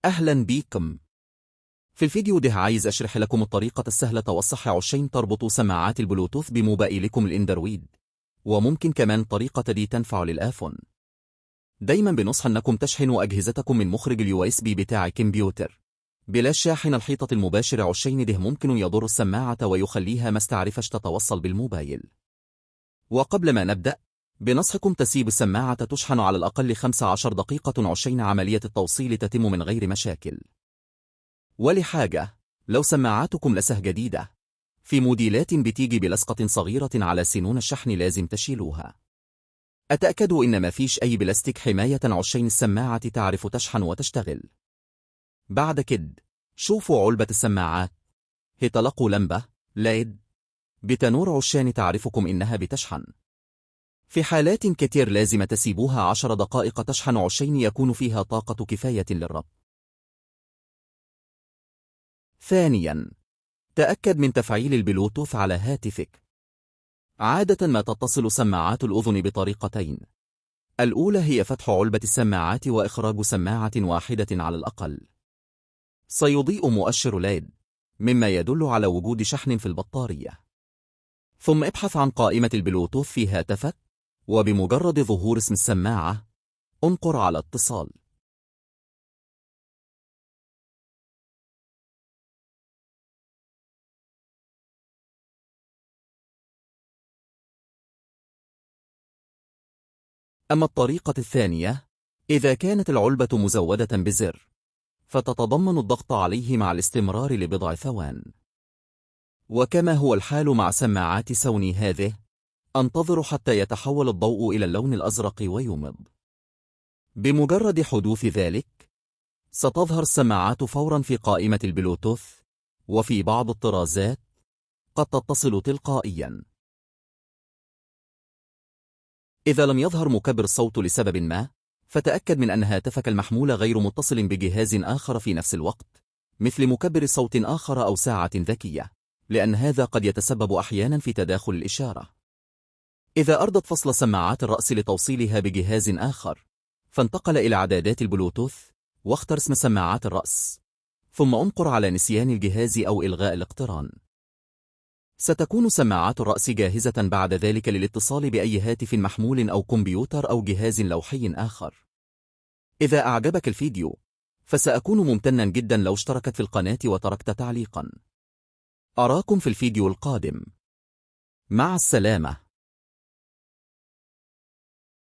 أهلا بكم. في الفيديو ده عايز أشرح لكم الطريقة السهلة والصح عشان تربطوا سماعات البلوتوث بموبايلكم الإندرويد، وممكن كمان طريقة دي تنفع للآفون. دايما بنصح أنكم تشحنوا أجهزتكم من مخرج USB بتاع الكمبيوتر بلا شاحن الحيطة المباشر، عشان ده ممكن يضر السماعة ويخليها ما استعرفش تتوصل بالموبايل. وقبل ما نبدأ بنصحكم تسيب السماعة تشحن على الأقل 15 دقيقة عشان عملية التوصيل تتم من غير مشاكل. ولحاجة، لو سماعاتكم لسه جديدة، في موديلات بتيجي بلصقة صغيرة على سنون الشحن لازم تشيلوها. أتأكدوا إن ما فيش أي بلاستيك حماية عشان السماعة تعرف تشحن وتشتغل. بعد كده شوفوا علبة السماعات، هتلقوا لمبة LED بتنور عشان تعرفكم إنها بتشحن. في حالات كتير لازم تسيبوها 10 دقائق تشحن عشان يكون فيها طاقة كفاية للربط. ثانياً، تأكد من تفعيل البلوتوث على هاتفك. عادة ما تتصل سماعات الأذن بطريقتين. الأولى هي فتح علبة السماعات وإخراج سماعة واحدة على الأقل. سيضيء مؤشر LED مما يدل على وجود شحن في البطارية. ثم ابحث عن قائمة البلوتوث في هاتفك، وبمجرد ظهور اسم السماعة انقر على اتصال. أما الطريقة الثانية، إذا كانت العلبة مزودة بزر، فتتضمن الضغط عليه مع الاستمرار لبضع ثوان. وكما هو الحال مع سماعات سوني هذه، انتظروا حتى يتحول الضوء إلى اللون الأزرق ويومض. بمجرد حدوث ذلك، ستظهر السماعات فورا في قائمة البلوتوث، وفي بعض الطرازات قد تتصل تلقائيا. إذا لم يظهر مكبر الصوت لسبب ما، فتأكد من أن هاتفك المحمول غير متصل بجهاز آخر في نفس الوقت، مثل مكبر صوت آخر أو ساعة ذكية، لأن هذا قد يتسبب أحيانا في تداخل الإشارة. إذا أرضت فصل سماعات الرأس لتوصيلها بجهاز آخر، فانتقل إلى إعدادات البلوتوث، واختر اسم سماعات الرأس، ثم انقر على نسيان الجهاز أو إلغاء الاقتران. ستكون سماعات الرأس جاهزة بعد ذلك للاتصال بأي هاتف محمول أو كمبيوتر أو جهاز لوحي آخر. إذا أعجبك الفيديو، فسأكون ممتنا جدا لو اشتركت في القناة وتركت تعليقا. أراكم في الفيديو القادم. مع السلامة.